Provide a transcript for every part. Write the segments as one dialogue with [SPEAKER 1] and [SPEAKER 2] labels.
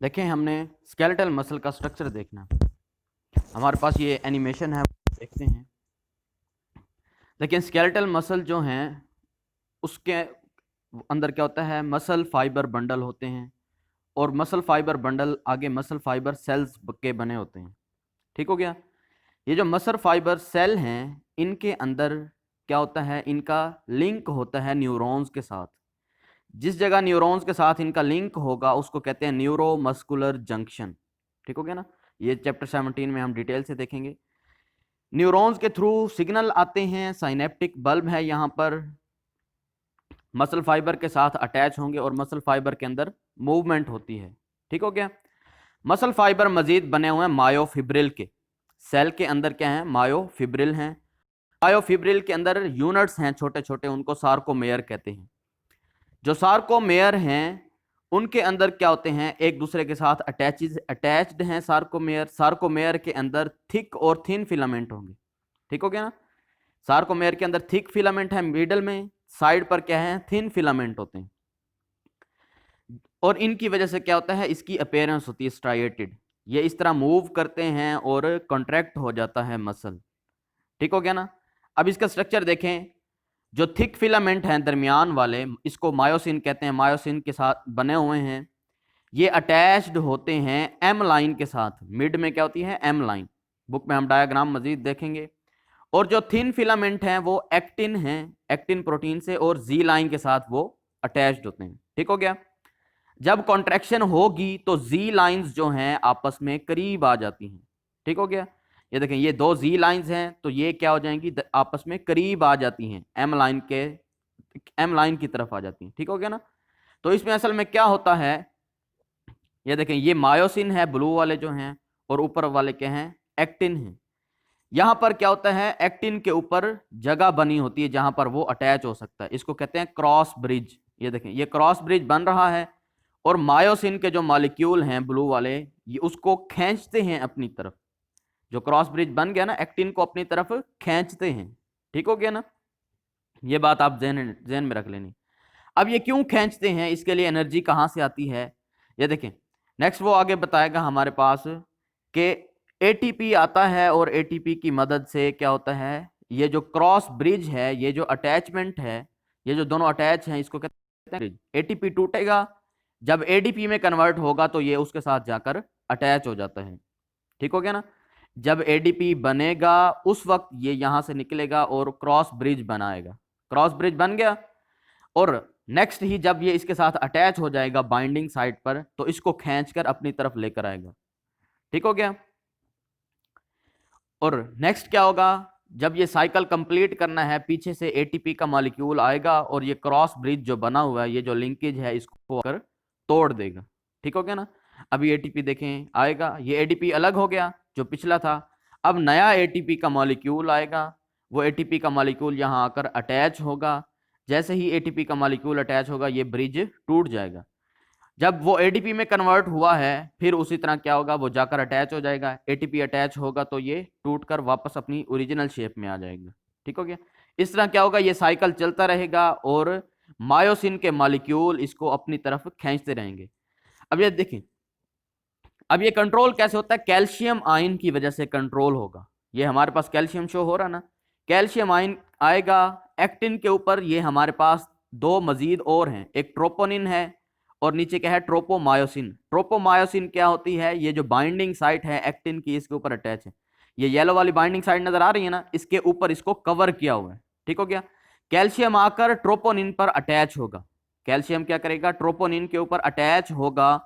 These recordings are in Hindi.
[SPEAKER 1] देखें, हमने स्केलेटल मसल का स्ट्रक्चर देखना। हमारे पास ये एनिमेशन है, देखते हैं। लेकिन स्केलेटल मसल जो हैं उसके अंदर क्या होता है, मसल फाइबर बंडल होते हैं और मसल फाइबर बंडल आगे मसल फाइबर सेल्स के बने होते हैं। ठीक हो गया। ये जो मसल फाइबर सेल हैं इनके अंदर क्या होता है, इनका लिंक होता है न्यूरॉन्स के साथ। जिस जगह न्यूरॉन्स के साथ इनका लिंक होगा उसको कहते हैं न्यूरो मस्कुलर जंक्शन। ठीक हो गया ना। ये चैप्टर 17 में हम डिटेल से देखेंगे। न्यूरॉन्स के थ्रू सिग्नल आते हैं, साइनेप्टिक बल्ब है यहाँ पर, मसल फाइबर के साथ अटैच होंगे और मसल फाइबर के अंदर मूवमेंट होती है। ठीक हो गया। मसल फाइबर मजीद बने हुए हैं मायोफिब्रिल के। सेल के अंदर क्या है, मायोफिब्रिल हैं। मायोफिब्रिल के अंदर यूनिट्स हैं छोटे छोटे, उनको सार्कोमेयर कहते हैं। जो सार्कोमेयर हैं उनके अंदर क्या होते हैं, एक दूसरे के साथ अटैच्ड हैं सार्कोमेयर। सार्कोमेयर के अंदर थिक और थिन फिलामेंट होंगे। ठीक हो गया ना। सार्कोमेयर के अंदर थिक फिलामेंट है मिडल में, साइड पर क्या है, थिन फिलामेंट होते हैं। और इनकी वजह से क्या होता है, इसकी अपीयरेंस होती है स्ट्राइएटेड। ये इस तरह मूव करते हैं और कॉन्ट्रैक्ट हो जाता है मसल। ठीक हो गया ना। अब इसका स्ट्रक्चर देखें। जो थिक फिलामेंट हैं दरमियान वाले, इसको मायोसिन कहते हैं, मायोसिन के साथ बने हुए हैं। ये अटैच्ड होते हैं एम लाइन के साथ। मिड में क्या होती है, एम लाइन। बुक में हम डायग्राम मजीद देखेंगे। और जो थिन फिलामेंट हैं वो एक्टिन हैं, एक्टिन प्रोटीन से, और जी लाइन के साथ वो अटैच्ड होते हैं। ठीक हो गया। जब कॉन्ट्रैक्शन होगी तो जी लाइंस जो हैं आपस में करीब आ जाती हैं। ठीक हो गया। ये देखें, ये दो जी लाइंस हैं तो ये क्या हो जाएंगी, आपस में करीब आ जाती हैं, एम लाइन की तरफ आ जाती हैं। ठीक हो गया ना। तो इसमें असल में क्या होता है, ये देखें, ये मायोसिन है ब्लू वाले जो हैं, और ऊपर वाले क्या हैं, एक्टिन हैं। यहां पर क्या होता है, एक्टिन के ऊपर जगह बनी होती है जहां पर वो अटैच हो सकता है। इसको कहते हैं क्रॉस ब्रिज। ये देखें, ये क्रॉस ब्रिज बन रहा है और मायोसिन के जो मॉलिक्यूल हैं ब्लू वाले, ये उसको खींचते हैं अपनी तरफ। जो क्रॉस ब्रिज बन गया ना, एक्टिन को अपनी तरफ खींचते हैं। ठीक हो गया ना। ये बात आप जहन में रख लेनी। अब ये क्यों खींचते हैं, इसके लिए एनर्जी कहां से आती है, ये देखें। नेक्स्ट वो आगे बताएगा हमारे पास कि एटीपी आता है और एटीपी की मदद से क्या होता है, ये जो क्रॉस ब्रिज है, ये जो अटैचमेंट है, ये जो दोनों अटैच हैं, इसको कहते हैं ब्रिज। एटीपी टूटेगा, जब एडीपी में कन्वर्ट होगा तो ये उसके साथ जाकर अटैच हो जाता है। ठीक हो गया ना। जब एडीपी बनेगा उस वक्त ये यहां से निकलेगा और क्रॉस ब्रिज बनाएगा। क्रॉस ब्रिज बन गया और नेक्स्ट ही जब ये इसके साथ अटैच हो जाएगा बाइंडिंग साइट पर, तो इसको खींचकर अपनी तरफ लेकर आएगा। ठीक हो गया। और नेक्स्ट क्या होगा, जब ये साइकिल कंप्लीट करना है, पीछे से एटीपी का मॉलिक्यूल आएगा और ये क्रॉस ब्रिज जो बना हुआ है, ये जो लिंकेज है, इसको आकर तोड़ देगा। ठीक हो गया ना। अभी एटीपी देखें आएगा, ये एडीपी अलग हो गया जो पिछला था। अब नया एटीपी का मॉलिक्यूल आएगा, वो एटीपी का मॉलिक्यूल यहाँ आकर अटैच होगा। जैसे ही एटीपी का मॉलिक्यूल अटैच होगा ये ब्रिज टूट जाएगा। जब वो एडीपी में कन्वर्ट हुआ है, फिर उसी तरह क्या होगा, वो जाकर अटैच हो जाएगा। एटीपी अटैच होगा तो ये टूटकर वापस अपनी ओरिजिनल शेप में आ जाएगा। ठीक हो गया। इस तरह क्या होगा, ये साइकिल चलता रहेगा और मायोसिन के मॉलिक्यूल इसको अपनी तरफ खींचते रहेंगे। अब ये देखें, अब ये कंट्रोल कैसे होता है, कैल्शियम आयन की वजह से कंट्रोल होगा। ये हमारे पास कैल्शियम शो हो रहा ना, कैल्शियम आयन आएगा एक्टिन के ऊपर। ये हमारे पास दो मजीद और हैं, एक ट्रोपोनिन है और नीचे क्या है, ट्रोपोमायोसिन। ट्रोपोमायोसिन क्या होती है, ये जो बाइंडिंग साइट है एक्टिन की, इसके ऊपर अटैच है। ये येलो वाली बाइंडिंग साइट नजर आ रही है ना, इसके ऊपर इसको कवर किया हुआ है। ठीक हो गया। कैल्शियम आकर ट्रोपोनिन पर अटैच होगा। कैल्शियम क्या करेगा, ट्रोपोनिन के ऊपर अटैच होगा।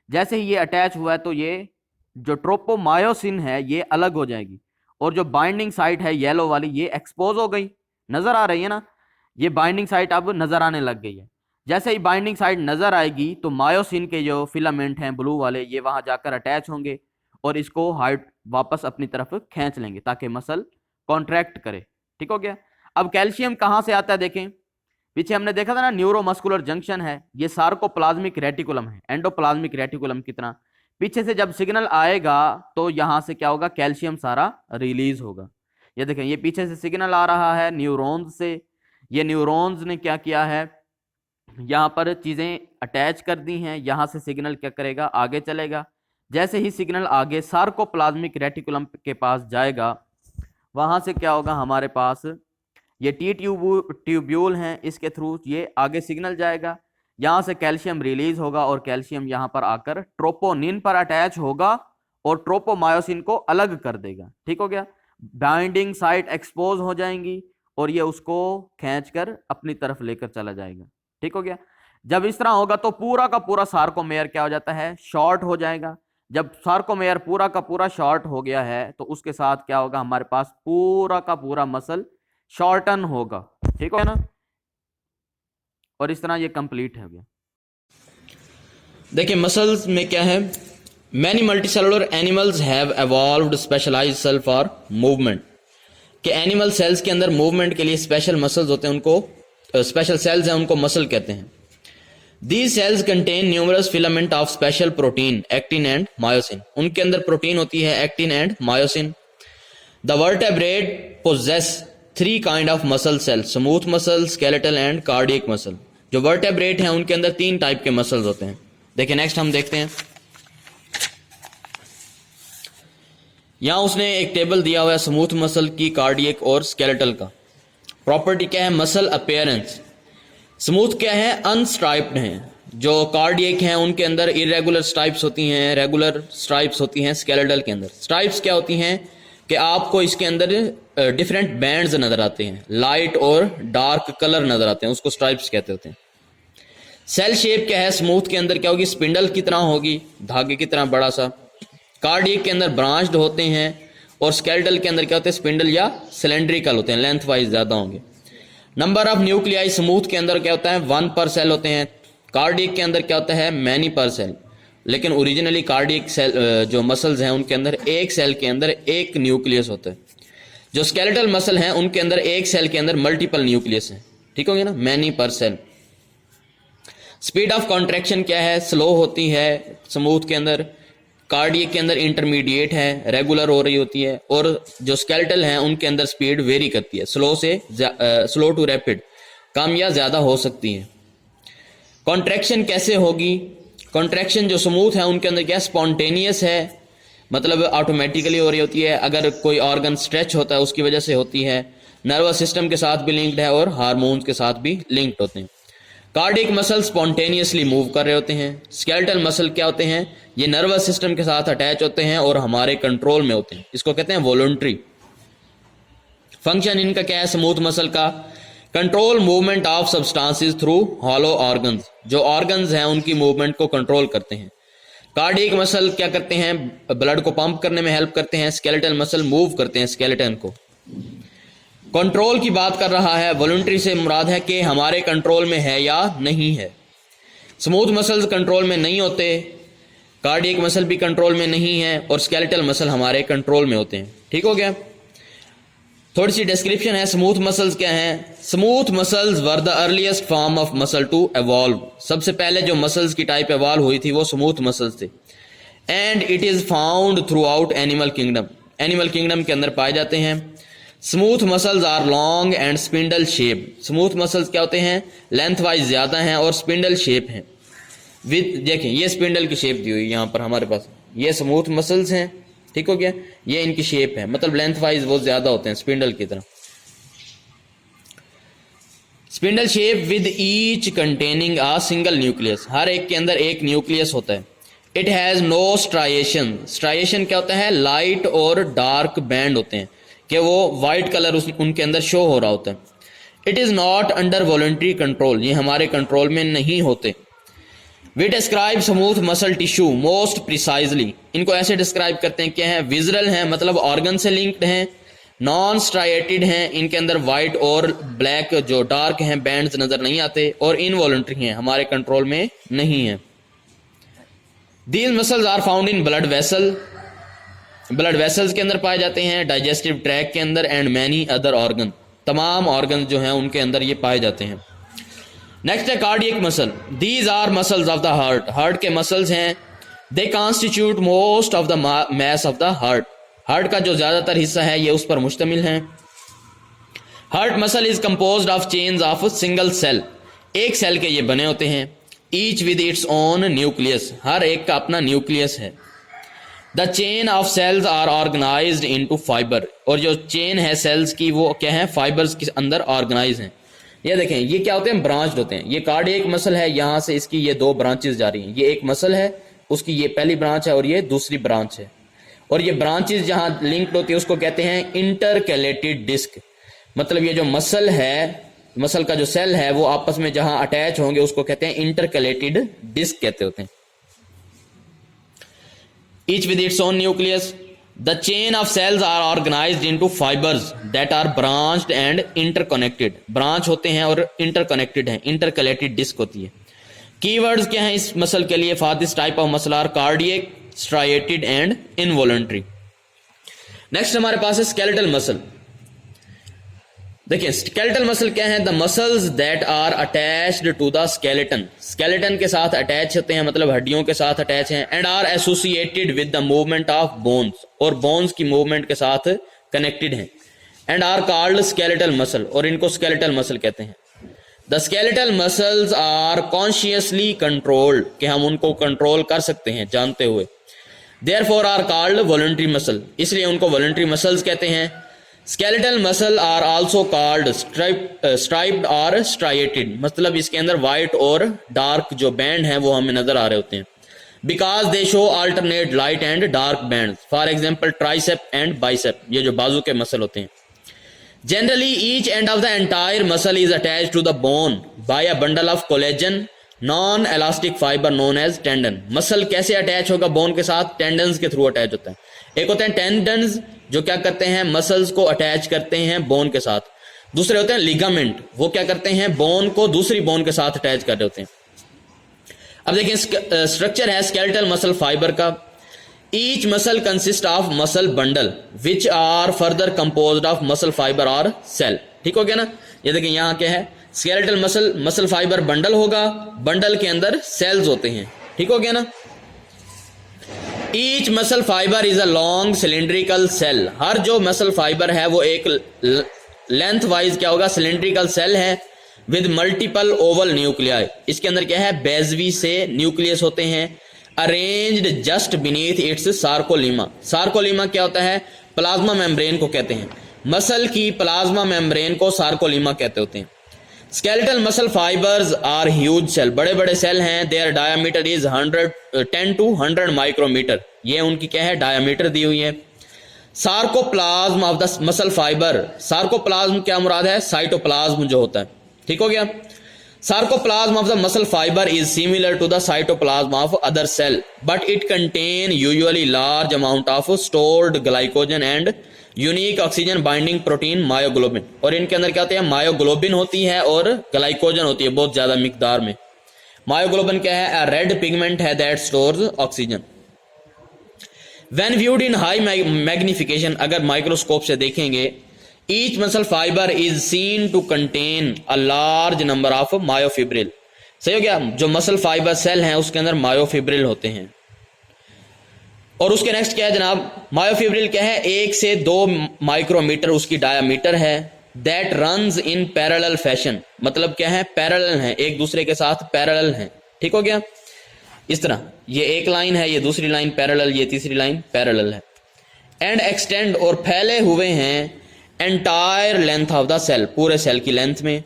[SPEAKER 1] जैसे ही ये अटैच हुआ है तो ये जो ट्रोपोमायोसिन है ये अलग हो जाएगी और जो बाइंडिंग साइट है येलो वाली, ये एक्सपोज हो गई, नजर आ रही है ना। ये बाइंडिंग साइट अब नजर आने लग गई है। जैसे ही बाइंडिंग साइट नजर आएगी तो मायोसिन के जो फिलामेंट हैं ब्लू वाले, ये वहां जाकर अटैच होंगे और इसको हाइट वापस अपनी तरफ खींच लेंगे ताकि मसल कॉन्ट्रैक्ट करे। ठीक हो गया। अब कैल्शियम कहां से आता है देखें, पीछे हमने देखा था ना, न्यूरोमस्कुलर जंक्शन है, ये सार्कोप्लाज्मिक रेटिकुलम है, एंडोप्लाज्मिक रेटिकुलम की तरह। पीछे से जब सिग्नल आएगा तो यहां से क्या होगा, कैल्शियम सारा रिलीज होगा। ये देखें, ये पीछे से सिग्नल आ रहा है न्यूरॉन्स से। ये न्यूरॉन्स ने क्या किया है, यहाँ पर चीज़ें अटैच कर दी हैं, यहाँ से सिग्नल क्या करेगा, आगे चलेगा। जैसे ही सिग्नल आगे सार्कोप्लाज्मिक रेटिकुलम के पास जाएगा, वहाँ से क्या होगा, हमारे पास ये ट्यूब्यूल हैं, इसके थ्रू ये आगे सिग्नल जाएगा, यहाँ से कैल्शियम रिलीज होगा और कैल्शियम यहाँ पर आकर ट्रोपोनिन पर अटैच होगा और ट्रोपोमायोसिन को अलग कर देगा। ठीक हो गया, बाइंडिंग साइट एक्सपोज हो जाएंगी और ये उसको खींचकर अपनी तरफ लेकर चला जाएगा। ठीक हो गया। जब इस तरह होगा तो पूरा का पूरा सार्कोमेयर क्या हो जाता है, शॉर्ट हो जाएगा। जब सार्कोमेयर पूरा का पूरा शॉर्ट हो गया है तो उसके साथ क्या होगा, हमारे पास पूरा का पूरा मसल शॉर्टन होगा। ठीक है ना, और इस तरह ये कंप्लीट हो गया।
[SPEAKER 2] देखिए मसल्स में क्या है, many multicellular animals have evolved specialised cell for movement, कि एनिमल सेल्स के अंदर मूवमेंट के लिए स्पेशल मसल्स होते हैं, उनको स्पेशल सेल्स हैं, उनको मसल कहते हैं। These cells contain numerous filament of special protein, actin and myosin, उनके अंदर प्रोटीन होती है, actin and myosin. The vertebrate possess 3 kind of muscle cell, smooth muscle, skeletal and cardiac muscle. जो वर्टेब्रेट हैं उनके अंदर 3 टाइप के मसल्स होते हैं। देखिए नेक्स्ट हम देखते हैं, यहां उसने एक टेबल दिया हुआ है स्मूथ मसल की, कार्डियक और स्केलेटल का। प्रॉपर्टी क्या है, मसल अपीयरेंस। स्मूथ क्या है, अनस्ट्राइप्ड हैं। जो कार्डियक हैं उनके अंदर इरेगुलर स्ट्राइप्स होती हैं, रेगुलर स्ट्राइप्स होती हैं स्केलेटल के अंदर। स्ट्राइप्स क्या होती हैं कि आपको इसके अंदर डिफरेंट बैंड्स नजर आते हैं, लाइट और डार्क कलर नजर आते हैं, उसको स्ट्राइप्स कहते होते हैं। सेल शेप क्या है, स्मूथ के अंदर क्या होगी, स्पिंडल की तरह होगी, धागे की तरह बड़ा सा। कार्डियक के अंदर ब्रांच्ड होते हैं और स्केलेटल के अंदर क्या होते हैं, स्पिंडल या सिलेंड्रिकल होते हैं, लेंथ वाइज ज्यादा होंगे। नंबर ऑफ न्यूक्लियाई स्मूथ के अंदर क्या होता है, 1 पर सेल होते हैं। कार्डियक के अंदर क्या होता है, मैनी पर सेल। लेकिन ओरिजिनली कार्डियक सेल जो मसल्स हैं उनके अंदर एक सेल के अंदर एक न्यूक्लियस होता है। जो स्केलेटल मसल हैं उनके अंदर एक सेल के अंदर मल्टीपल न्यूक्लियस है। ठीक हो गया ना, मैनी पर सेल। स्पीड ऑफ कॉन्ट्रैक्शन क्या है, स्लो होती है स्मूथ के अंदर, कार्डियक के अंदर इंटरमीडिएट है, रेगुलर हो रही होती है, और जो स्केलेटल हैं उनके अंदर स्पीड वेरी करती है, स्लो टू रैपिड, कम या ज्यादा हो सकती है। कॉन्ट्रैक्शन कैसे होगी, कॉन्ट्रैक्शन जो स्मूथ है उनके अंदर क्या स्पॉन्टेनियस है, मतलब ऑटोमेटिकली हो रही होती है। अगर कोई ऑर्गन स्ट्रेच होता है उसकी वजह से होती है। नर्वस सिस्टम के साथ भी लिंक्ड है और हार्मोन्स के साथ भी लिंक्ड होते हैं। कार्डियक मसल स्पॉन्टेनियसली मूव कर रहे होते हैं। स्केलेटल मसल क्या होते हैं, ये नर्वस सिस्टम के साथ अटैच होते हैं और हमारे कंट्रोल में होते हैं, इसको कहते हैं वॉलंटरी। फंक्शन इनका क्या है, स्मूथ मसल का control movement of substances through hollow organs, जो ऑर्गन्स हैं उनकी मूवमेंट को कंट्रोल करते हैं। कार्डियक मसल क्या करते हैं, ब्लड को पंप करने में हेल्प करते हैं। स्केलेटल मसल मूव करते हैं स्केलेटन को। कंट्रोल की बात कर रहा है, वॉलंटरी से मुराद है कि हमारे कंट्रोल में है या नहीं है। स्मूथ मसल्स कंट्रोल में नहीं होते, कार्डियक मसल भी कंट्रोल में नहीं है, और स्केलेटल मसल हमारे कंट्रोल में होते हैं। ठीक हो गया। थोड़ी सी डिस्क्रिप्शन है, स्मूथ मसल्स क्या हैं। Smooth muscles were the earliest form of muscle to evolve, सबसे पहले जो मसल्स की टाइप एवॉल्व हुई थी वो स्मूथ मसल्स थे। And it is found throughout animal kingdom, animal kingdom के अंदर पाए जाते हैं। Smooth muscles are long and spindle shape, smooth muscles क्या होते हैं, लेंथ वाइज ज्यादा हैं और स्पिंडल शेप हैं। विद देखिए ये स्पिंडल की शेप दी हुई यहाँ पर हमारे पास, ये स्मूथ मसल्स हैं। ठीक हो गया, ये इनकी शेप है, मतलब लेंथ वाइज वो ज्यादा होते हैं स्पिंडल की तरह। Spindle shape with each containing a single nucleus, हर एक के अंदर एक न्यूक्लियस होता है। It has no striation, striation क्या होता है, लाइट और डार्क बैंड होते हैं कि वो वाइट कलर उनके अंदर शो हो रहा होता है। It is not under voluntary control, ये हमारे कंट्रोल में नहीं होते। We describe smooth muscle tissue most precisely, इनको ऐसे डिस्क्राइब करते हैं क्या है, विजरल हैं, मतलब ऑर्गन से लिंक्ड हैं, नॉन स्ट्राइएटेड हैं, इनके अंदर वाइट और ब्लैक जो डार्क हैं बैंड्स नजर नहीं आते, और इनवॉलंटरी हैं, हमारे कंट्रोल में नहीं है। These muscles are found in blood vessel, blood vessels के अंदर पाए जाते हैं, डाइजेस्टिव ट्रैक के अंदर, एंड मैनी अदर ऑर्गन, तमाम ऑर्गन जो हैं उनके अंदर ये पाए जाते हैं। नेक्स्ट है cardiac muscle, these our muscles of the heart, heart के मसल्स हैं। They constitute most of the mass of the heart, heart का जो ज्यादातर हिस्सा है ये उस पर मुश्तमिल है। Heart muscle is composed of chains of single cell, एक सेल के ये बने होते हैं, each with its own nucleus, हर एक का अपना न्यूक्लियस है। The chain of cells are organised into fibre, और जो चेन है सेल्स की वो क्या है, फाइबर्स के अंदर ऑर्गेनाइज हैं। ये देखें ये क्या होते हैं, ब्रांच्ड होते हैं। ये कार्डियक मसल है, यहाँ से इसकी ये दो ब्रांचेस जा रही हैं। ये एक मसल है, उसकी ये पहली ब्रांच है और ये दूसरी ब्रांच है, और ये ब्रांचेस जहाँ लिंक्ड होती है उसको कहते हैं इंटरकैलेटेड डिस्क। मतलब ये जो मसल है, मसल का जो सेल है वो आपस में जहां अटैच होंगे उसको कहते हैं इंटरकैलेटेड डिस्क कहते होते हैं। Each with its own nucleus, the chain of cells are organised into fibers that are branched and interconnected. Branch होते हैं और इंटरकनेक्टेड हैं, इंटरकैलेटेड डिस्क होती है। कीवर्ड्स क्या हैं इस मसल के लिए, for this type of muscle are cardiac, striated and involuntary. Next हमारे पास है स्केलेटल मसल। देखिए स्केलेटल मसल क्या है, the muscles that are attached to the skeleton, skeleton के साथ अटैच होते हैं, मतलब हड्डियों के साथ अटैच हैं। And are associated with the movement of bones, और बोन्स की मूवमेंट के साथ कनेक्टेड हैं। And are called skeletal muscle, और इनको स्केलेटल मसल कहते हैं। The skeletal muscles are consciously controlled, कि हम उनको कंट्रोल कर सकते हैं जानते हुए। Therefore are called voluntary muscle, इसलिए उनको वॉलंटरी मसल्स कहते हैं। Skeletal muscle are also called striped और स्ट्राइएटेड, मतलब इसके अंदर व्हाइट और डार्क जो बैंड हैं वो हमें नजर आ रहे होते हैं। Because they show alternate light and dark band, for example tricep and bicep, ये जो बाजू के मसल होते हैं। Generally each end of the entire muscle is attached to the bone by a bundle of collagen non elastic fiber known as tendon. Muscle कैसे अटैच होगा बोन के साथ, टेंडन्स के थ्रू अटैच होता है। एक होते हैं टेंडन्स जो क्या करते हैं, मसल्स को अटैच करते हैं बोन के साथ। दूसरे होते हैं लिगामेंट, वो क्या करते हैं, बोन को दूसरी बोन के साथ अटैच कर रहे होते हैं। अब देखिए स्ट्रक्चर है स्केलेटल मसल फाइबर का। Each muscle consist of muscle bundle which are further composed of muscle fibre और सेल। ठीक हो गया ना। ये देखिए यहाँ क्या है, स्केलेटल मसल फाइबर बंडल होगा, बंडल के अंदर सेल्स होते हैं। ठीक हो गया ना। Each muscle fibre is a long cylindrical cell, हर जो मसल फाइबर है वो एक लेंथ वाइज क्या होगा, सिलेंड्रिकल सेल है विद मल्टीपल ओवल न्यूक्लियाई। इसके अंदर क्या है, बेजवी से न्यूक्लियस होते हैं। अरेंज्ड जस्ट बीनीथ इट्स सार्कोलीमा, सार्कोलीमा क्या होता है, प्लाज्मा मेम्ब्रेन को कहते हैं। मसल की प्लाज्मा मेम्ब्रेन को सार्कोलीमा कहते होते हैं। Skeletal muscle fibers are huge cell, बड़े बड़े सेल हैं। Their diameter is 10 to 100 micrometer, ये उनकी क्या है, डायमीटर दी हुई है। Sarcoplasm of the muscle fiber, sarcoplasm क्या मुराद है, साइटोप्लाज्म जो होता है। ठीक हो गया। Sarcoplasm of the muscle fibre is similar to the cytoplasm of other cell but it contain usually large amount of stored glycogen and unique oxygen binding protein myoglobin. और इनके अंदर क्या होते हैं, मायोग्लोबिन होती है और ग्लाइकोजन होती है बहुत ज्यादा मिकदार में। मायोग्लोबिन क्या है, रेड पिगमेंट है that stores oxygen. When viewed in high magnification, अगर माइक्रोस्कोप से देखेंगे, each muscle fibre is seen to contain a large number of myofibril. सही हो गया। जो मसल फाइबर सेल हैं उसके अंदर मायोफिब्रिल होते हैं। और उसके नेक्स्ट क्या है जनाब, मायोफिब्रिल क्या है, 1 से 2 माइक्रोमीटर उसकी डायामीटर है। That runs in parallel fashion, मतलब क्या है, पैरेलल है, एक दूसरे के साथ पैरेलल है। ठीक हो गया। इस तरह ये एक लाइन है, ये दूसरी लाइन पैरेलल, ये तीसरी लाइन पैरेलल है। एंड एक्सटेंड, और फैले हुए हैं entire length of the cell, पूरे सेल की लेंथ में।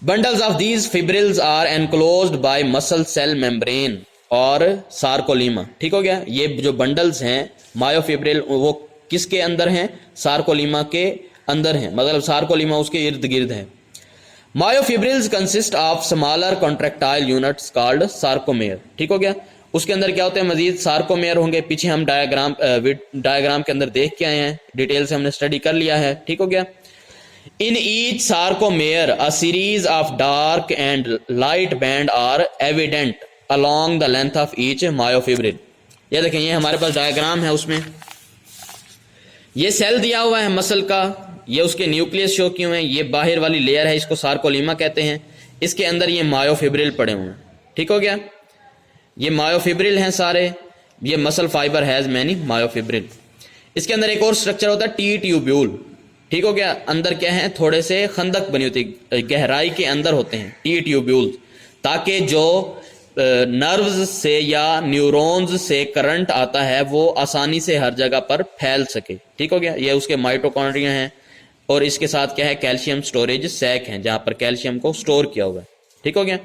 [SPEAKER 2] Bundles of these fibrils are enclosed by muscle cell membrane और सार्कोलीमा। ठीक हो गया। ये जो बंडल्स हैं मायोफिब्रिल वो किसके अंदर हैं, सार्कोलीमा के अंदर हैं, मतलब सार्कोलीमा उसके इर्द गिर्द है। Myofibrils consist of smaller contractile units called sarcomere. ठीक हो गया। उसके अंदर क्या होते हैं, मजीद सार्कोमेयर होंगे। पीछे हम डायग्राम के अंदर देख के आए हैं, डिटेल से हमने स्टडी कर लिया है। ठीक हो गया। In each sarcomere a series of dark and light band are evident along the length of each myofibril। ये देखें, ये हमारे पास डायग्राम है, उसमें ये सेल दिया हुआ है मसल का, ये उसके न्यूक्लियस शो किए हुए हैं, ये बाहर वाली लेयर है, इसको सार्कोलीमा कहते हैं। इसके अंदर ये मायोफिब्रिल पड़े हुए हैं। ठीक हो गया। ये मायोफिब्रिल हैं सारे, ये muscle fibre has many myofibril. इसके अंदर एक और स्ट्रक्चर होता है टी ट्यूब्यूल। ठीक हो गया। अंदर क्या है, थोड़े से खंदक बनी होती है, गहराई के अंदर होते हैं टी ट्यूब्यूल्स, ताकि जो नर्व्स से या न्यूरॉन्स से करंट आता है वो आसानी से हर जगह पर फैल सके। ठीक हो गया। ये उसके माइटोकॉन्ड्रिया हैं और इसके साथ क्या है, कैल्शियम स्टोरेज सैक है जहां पर कैल्शियम को स्टोर किया हुआ है। ठीक हो गया।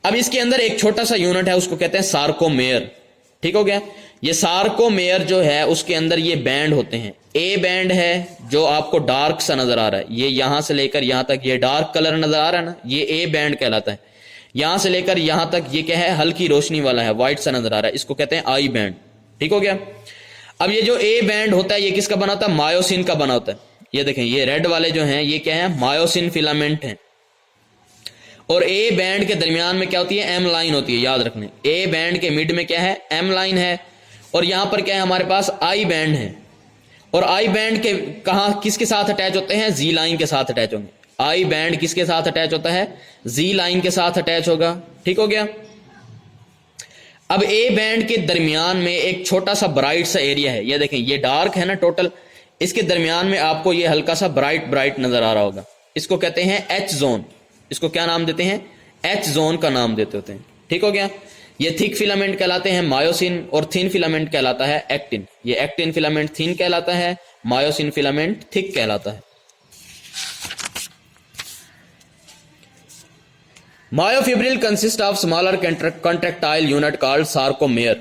[SPEAKER 2] अब इसके अंदर एक छोटा सा यूनिट है, उसको कहते हैं सार्कोमेयर। ठीक हो गया। ये सार्कोमेयर जो है उसके अंदर ये बैंड होते हैं। ए बैंड है जो आपको डार्क सा नजर आ रहा है, ये यहां से लेकर यहां तक ये डार्क कलर नजर आ रहा है ना, ये ए बैंड कहलाता है। यहां से लेकर यहां तक ये क्या है, हल्की रोशनी वाला है, व्हाइट सा नजर आ रहा है, इसको कहते हैं आई बैंड। ठीक हो गया। अब ये जो ए बैंड होता है ये किसका बना होता है, मायोसिन का बना होता है। ये देखें, ये रेड वाले जो हैं ये क्या है, मायोसिन फिलामेंट हैं। और ए बैंड के दरमियान में क्या होती है, एम लाइन होती है, याद रखने। ए बैंड के मिड में क्या है, एम लाइन है। और यहां पर क्या है, हमारे पास आई बैंड है। और आई बैंड के कहां किसके साथ अटैच होते हैं, जी लाइन के साथ अटैच होंगे। आई बैंड किसके साथ अटैच होता है, जी लाइन के साथ अटैच होगा। ठीक हो गया। अब ए बैंड के दरमियान में एक छोटा सा ब्राइट सा एरिया है, ये देखें, ये डार्क है ना टोटल, इसके दरमियान में आपको ये हल्का सा ब्राइट ब्राइट नजर आ रहा होगा, इसको कहते हैं एच जोन। इसको क्या नाम देते हैं, एच जोन का नाम देते होते हैं। ठीक हो गया। ये थिक फिलामेंट कहलाते हैं मायोसिन, और थिन फिलामेंट कहलाता है एक्टिन। ये एक्टिन फिलामेंट थिन कहलाता है, मायोसिन फिलामेंट थिक कहलाता है। Myofibril consists of smaller contractile unit called sarcomere.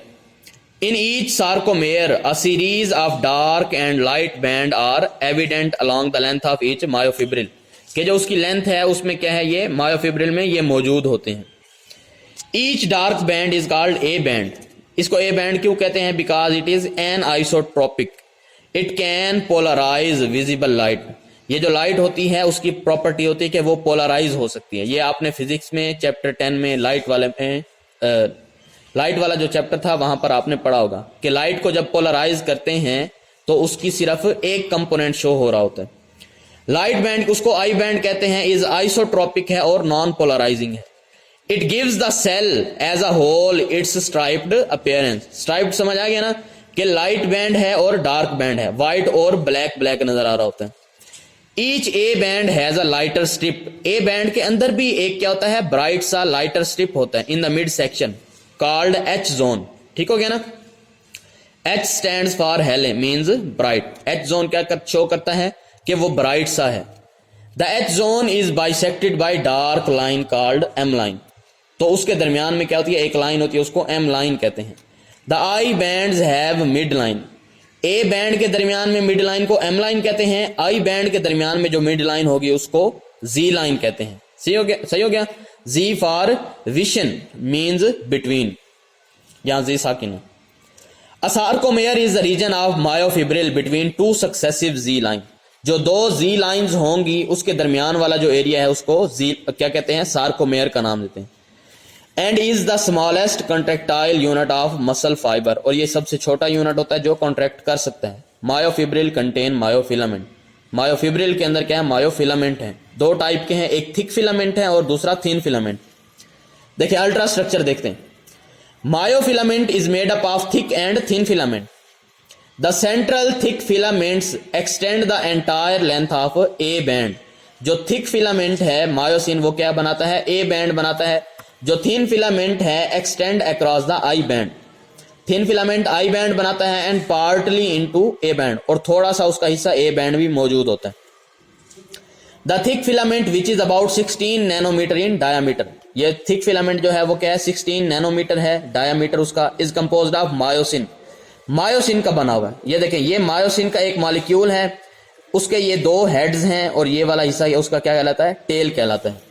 [SPEAKER 2] In each sarcomere, a series of dark and light band are evident along the length of each myofibril. कि जो उसकी लेंथ है उसमें क्या है, ये myofibril में ये मौजूद होते हैं। Each dark band is called A band. इसको A band क्यों कहते हैं, because it is anisotropic. It can polarize visible light. ये जो लाइट होती है उसकी प्रॉपर्टी होती है कि वो पोलराइज हो सकती है। ये आपने फिजिक्स में चैप्टर 10 में लाइट वाला जो चैप्टर था वहां पर आपने पढ़ा होगा कि लाइट को जब पोलराइज करते हैं तो उसकी सिर्फ एक कंपोनेंट शो हो रहा होता है। लाइट बैंड, उसको आई बैंड कहते हैं, इज आइसोट्रोपिक है और नॉन पोलराइजिंग है। It gives the cell as a whole its striped appearance. Striped समझ आ गया ना, कि लाइट बैंड है और डार्क बैंड है, व्हाइट और ब्लैक ब्लैक नजर आ रहा होता है। Each A band has a lighter strip. A band के अंदर भी एक क्या होता है, ब्राइट सा लाइटर स्ट्रिप होता है in the mid section, called H zone. ठीक हो गया ना। H stands for helle, means bright. H zone क्या शो करता है कि वो ब्राइट सा है। The H zone is bisected by dark line called M line. तो उसके दरमियान में क्या होती है, एक लाइन होती है, उसको एम लाइन कहते हैं। The I bands have mid line. A band के दरमियान में मिड लाइन को एम लाइन कहते हैं, आई बैंड के दरमियान में जो मिड लाइन होगी उसको जी लाइन कहते हैं। सही हो गया, सही हो गया। Z for zwischen means between, यहां जी साकिन है। A sarcomere is the region of myofibril between two successive Z line. जो दो जी लाइंस होंगी उसके दरमियान वाला जो एरिया है उसको जी क्या कहते हैं, सार्कोमेयर का नाम देते हैं। And is the smallest contractile unit of muscle fibre. और ये सबसे छोटा यूनिट होता है जो कॉन्ट्रैक्ट कर सकता है। Myofibril contain myofilament. मायोफिब्रिल के अंदर क्या है, मायोफिलामेंट है। दो टाइप के हैं, एक थिक फिलामेंट है और दूसरा थिन फिलामेंट। देखिए अल्ट्रा स्ट्रक्चर देखते हैं। Myofilament is made up of thick and thin filament. The central thick filaments extend the entire length of A band. जो थिक फिलामेंट है मायोसिन वो क्या बनाता है, ए बैंड बनाता है। जो थिन फिलामेंट है extend across the I band. Thin filament I band बनाता है and partly into A band, और थोड़ा सा उसका हिस्सा ए बैंड भी मौजूद होता है। The thick filament which is about 16 nanometer in diameter. ये थिक फिलामेंट जो है वो क्या है, 16 नैनोमीटर है डायामीटर उसका। Is composed of myosin. Myosin का बना हुआ है। ये देखें, ये मायोसिन का एक मॉलिक्यूल है, उसके ये दो हेड्स हैं और ये वाला हिस्सा है उसका क्या कहलाता है, टेल कहलाता है।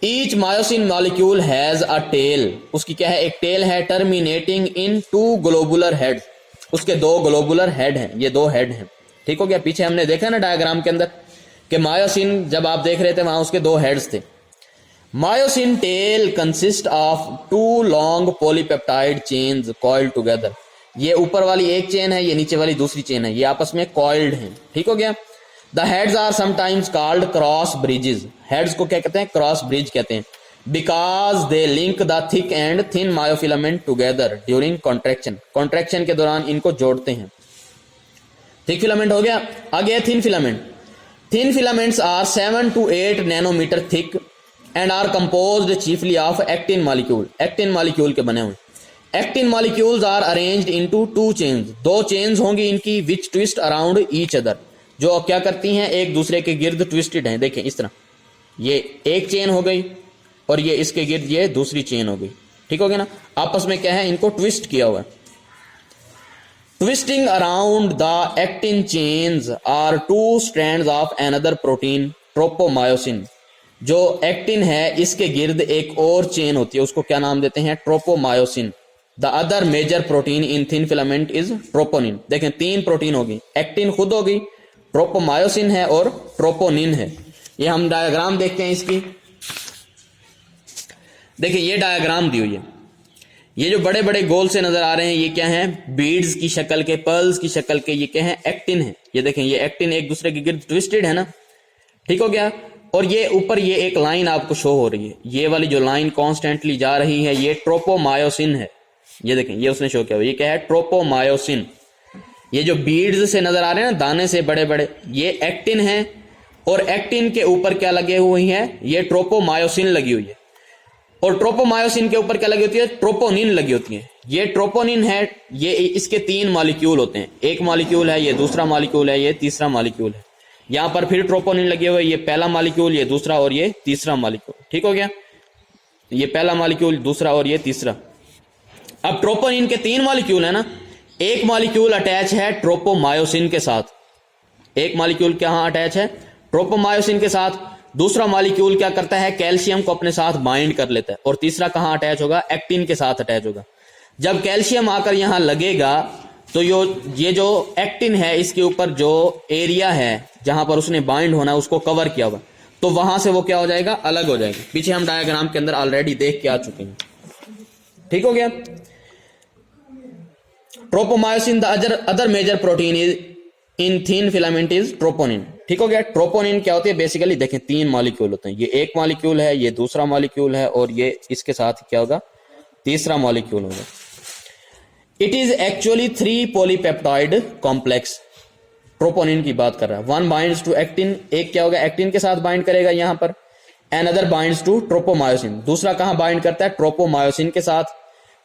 [SPEAKER 2] Each myosin molecule has a tail. उसकी क्या है, एक टेल है, terminating in two globular head. उसके दो ग्लोबुलर हेड हैं, ये दो हेड हैं। ठीक हो गया। पीछे हमने देखा ना डायग्राम के अंदर कि मायोसिन जब आप देख रहे थे वहां उसके दो हेड्स थे। Myosin tail consist of two long polypeptide chains coiled together. ये ऊपर वाली एक चेन है, ये नीचे वाली दूसरी चेन है, ये आपस में कॉइल्ड हैं। ठीक हो गया। The heads are sometimes called cross bridges. Heads को क्या कहते हैं, क्रॉस ब्रिज कहते हैं, because they link the thick and thin myofilament together during contraction. Contraction के दौरान इनको जोड़ते हैं। थिक फिलामेंट हो गया। आगे thin filament. Thin filaments are 7 to 8 nanometer thick and are composed chiefly of actin molecule. Actin molecule के बने हुए। Actin molecules are arranged into 2 chains. 2 chains होंगी इनकी which twist around each other, जो क्या करती हैं एक दूसरे के गिर्द ट्विस्टेड हैं। देखें इस तरह, ये एक चेन हो गई और ये इसके गिर्द ये दूसरी चेन हो गई। ठीक हो गया ना, आपस में क्या है इनको ट्विस्ट किया हुआ है। Twisting around the actin chains are 2 strands of another protein tropomyosin. जो एक्टिन है इसके गिर्द एक और चेन होती है, उसको क्या नाम देते हैं, tropomyosin. The other major protein in thin filament is troponin. देखें 3 प्रोटीन होगी, एक्टिन खुद होगी, ट्रोपोमायोसिन है और ट्रोपोनिन है। ये हम डायग्राम देखते हैं इसकी। देखिए ये डायग्राम दी हुई है, ये जो बड़े बड़े गोल से नजर आ रहे हैं ये क्या है, बीड्स की शक्ल के, पर्ल्स की शक्ल के, ये क्या है, एक्टिन है। ये देखें ये एक्टिन एक दूसरे के गिर्द ट्विस्टेड है ना, ठीक हो गया। और ये ऊपर ये एक लाइन आपको शो हो रही है, ये वाली जो लाइन कॉन्स्टेंटली जा रही है ये ट्रोपोमायोसिन है। ये देखें ये उसने शो किया हुआ, ये क्या है, ट्रोपोमायोसिन। ये जो बीड्स से नजर आ रहे हैं ना, दाने से बड़े बड़े, ये एक्टिन है और एक्टिन के ऊपर क्या लगे हुई है, ये ट्रोपोमायोसिन लगी हुई है। और ट्रोपोमायोसिन के ऊपर क्या लगी होती है, ट्रोपोनिन लगी होती है। ये ट्रोपोनिन है, ये इसके 3 मॉलिक्यूल होते हैं, एक मॉलिक्यूल है, ये दूसरा मॉलिक्यूल है, ये तीसरा मॉलिक्यूल है। यहां पर फिर ट्रोपोनिन लगे हुए, ये पहला मॉलिक्यूल, ये दूसरा और ये तीसरा मॉलिक्यूल। ठीक हो गया, ये पहला मॉलिक्यूल, दूसरा और ये तीसरा। अब ट्रोपोनिन के 3 मॉलिक्यूल है ना, एक मॉलिक्यूल अटैच है ट्रोपोमायोसिन के साथ, एक मॉलिक्यूल कहां अटैच है, ट्रोपोमायोसिन के साथ। दूसरा मॉलिक्यूल क्या करता है, कैल्शियम को अपने साथ बाइंड कर लेता है। और तीसरा कहां अटैच होगा, एक्टिन के साथ अटैच होगा। जब कैल्शियम आकर यहां लगेगा तो ये जो एक्टिन है इसके ऊपर जो एरिया है जहां पर उसने बाइंड होना है उसको कवर किया हुआ, तो वहां से वो क्या हो जाएगा, अलग हो जाएगा। पीछे हम डायग्राम के अंदर ऑलरेडी देख के आ चुके हैं। ठीक हो गया। Tropomyosin the other major protein is in thin filament is troponin. ठीक हो गया। ट्रोपोनिन क्या होती है, बेसिकली देखें 3 मॉलिक्यूल होते हैं, ये एक मॉलिक्यूल है, ये दूसरा मॉलिक्यूल है और ये इसके साथ क्या होगा, तीसरा मॉलिक्यूल होगा। It is actually 3 polypeptide complex. Troponin की बात कर रहा है। 1 बाइंड्स टू एक्टिन, एक क्या होगा, एक्टिन के साथ बाइंड करेगा यहां पर। अनदर बाइंड्स टू ट्रोपोमायोसिन, दूसरा कहां बाइंड करता है, ट्रोपोमायोसिन के साथ।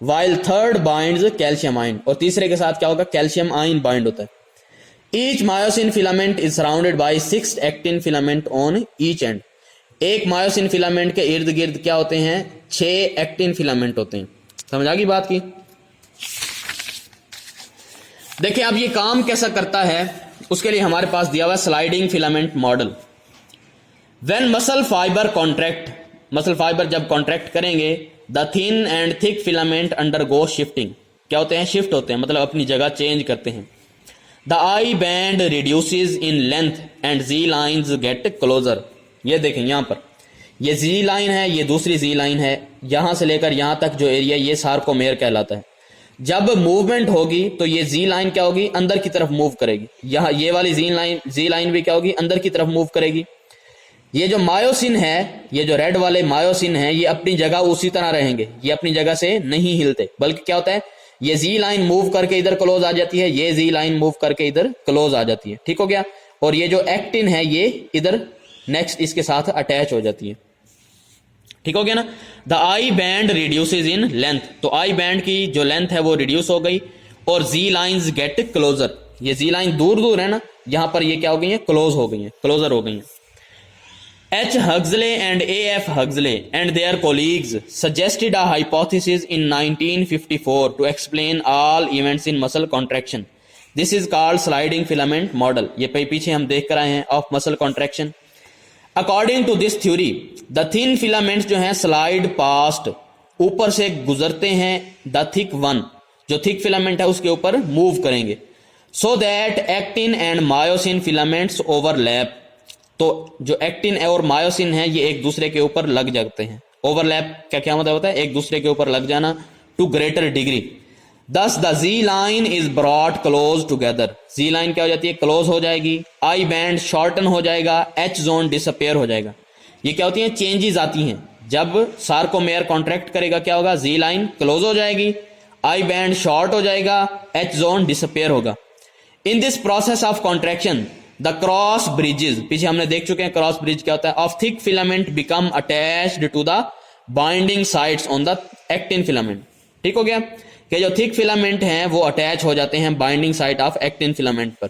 [SPEAKER 2] While third binds calcium ion, और तीसरे के साथ क्या होगा, कैल्शियम आयन बाइंड होता है। Each myosin filament is surrounded by 6 actin filament on each and. एक मायोसिन फिलामेंट के इर्द गिर्द क्या होते हैं, 6 एक्टिन फिलामेंट होते हैं। समझ आ गई बात की। देखिए अब ये काम कैसा करता है, उसके लिए हमारे पास दिया हुआ sliding filament model. When muscle fibre contract, muscle fibre जब कॉन्ट्रैक्ट करेंगे, the thin and thick filament undergo shifting. क्या होते हैं, शिफ्ट होते हैं, मतलब अपनी जगह चेंज करते हैं। The I band reduces in length and Z lines get closer. ये देखें यहां पर ये जी लाइन है, ये दूसरी जी लाइन है, यहां से लेकर यहां तक जो एरिया ये सार्कोमेर कहलाता है। जब मूवमेंट होगी तो ये जी लाइन क्या होगी, अंदर की तरफ मूव करेगी। यहां ये वाली जी लाइन भी क्या होगी, अंदर की तरफ मूव करेगी। ये जो मायोसिन है, ये जो रेड वाले मायोसिन है, ये अपनी जगह उसी तरह रहेंगे, ये अपनी जगह से नहीं हिलते, बल्कि क्या होता है, ये जी लाइन मूव करके इधर क्लोज आ जाती है, ये जी लाइन मूव करके इधर क्लोज आ जाती है। ठीक हो गया। और ये जो एक्टिन है ये इधर नेक्स्ट इसके साथ अटैच हो जाती है। ठीक हो गया ना। The I band reduces in length, तो आई बैंड की जो लेंथ है वो रिड्यूस हो गई और जी लाइंस गेट क्लोजर। ये जी लाइन दूर दूर है ना, यहां पर ये क्या हो गई है, क्लोज हो गई है, क्लोजर हो गई है। H. Huxley and A.F. Huxley and their colleagues suggested a hypothesis in 1954 to explain all events in muscle contraction. This is called sliding filament model. ये पीछे हम देख कर आए हैं of muscle contraction. According to this theory, the thin filaments जो हैं slide past, ऊपर से गुजरते हैं the thick one, जो thick filament है उसके ऊपर move करेंगे, so that actin and myosin filaments overlap. तो जो एक्टिन और मायोसिन है ये एक दूसरे के ऊपर लग जाते हैं। ओवरलैप का क्या मतलब होता है, एक दूसरे के ऊपर लग जाना to greater degree. Thus the Z line is brought close together. Z line क्या हो जाती है, क्लोज हो जाएगी। आई बैंड शॉर्टन हो जाएगा, एच जोन डिसअपेयर हो जाएगा। ये क्या होती है, चेंजेस आती हैं। जब सार्कोमेयर कॉन्ट्रैक्ट करेगा क्या होगा, जी लाइन क्लोज हो जाएगी, आई बैंड शॉर्ट हो जाएगा, एच जोन डिसअपेयर होगा। In this process of contraction the cross bridges, पीछे हमने देख चुके हैं क्रॉस ब्रिज क्या होता है, of thick filament become attached to the binding sites on the actin filament. ठीक हो गया कि जो थिक फिलामेंट हैं वो अटैच हो जाते हैं binding site of actin filament पर।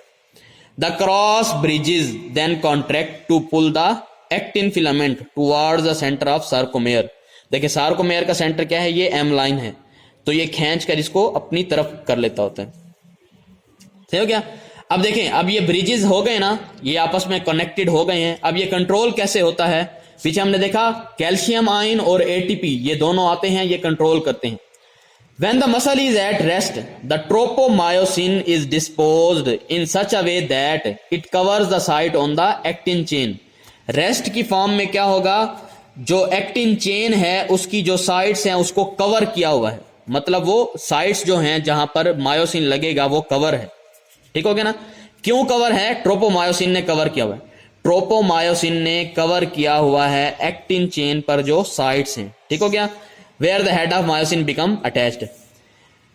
[SPEAKER 2] The cross bridges then contract to pull the actin filament towards the centre of sarcomere. देखिए सार्कोमेयर का सेंटर क्या है, ये एम लाइन है, तो ये खींच कर इसको अपनी तरफ कर लेता होता है। सही हो गया। अब देखें, अब ये ब्रिजेस हो गए ना, ये आपस में कनेक्टेड हो गए हैं। अब ये कंट्रोल कैसे होता है, पीछे हमने देखा कैल्शियम आयन और एटीपी ये दोनों आते हैं, ये कंट्रोल करते हैं। When the muscle is at rest, the tropomyosin is disposed in such a way that it covers the site on the actin chain. Rest की फॉर्म में क्या होगा, जो एक्टिन चेन है उसकी जो साइड्स हैं उसको कवर किया हुआ है, मतलब वो साइड्स जो हैं जहां पर मायोसिन लगेगा वो कवर है। ठीक हो गया ना। क्यों कवर है, ट्रोपोमायोसिन ने कवर किया हुआ है। ट्रोपोमायोसिन ने कवर किया हुआ है एक्टिन चेन पर जो साइड्स हैं। ठीक हो गया। Where the head of myosin become attached.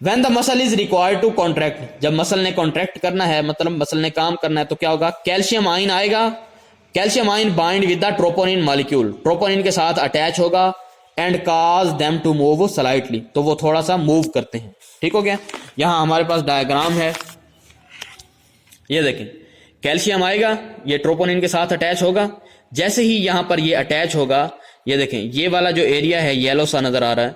[SPEAKER 2] When the muscle is required to contract, जब मसल ने कॉन्ट्रैक्ट करना है, मतलब मसल ने काम करना है, तो क्या होगा, कैल्शियम आयन आएगा। Calcium ion bind with the troponin molecule, troponin के साथ अटैच होगा and cause them to move slightly, तो वो थोड़ा सा मूव करते हैं। ठीक हो गया। यहां हमारे पास डायग्राम है, ये देखें कैल्शियम आएगा, ये ट्रोपोनिन के साथ अटैच होगा। जैसे ही यहां पर ये अटैच होगा, ये देखें ये वाला जो एरिया है येलो सा नजर आ रहा है,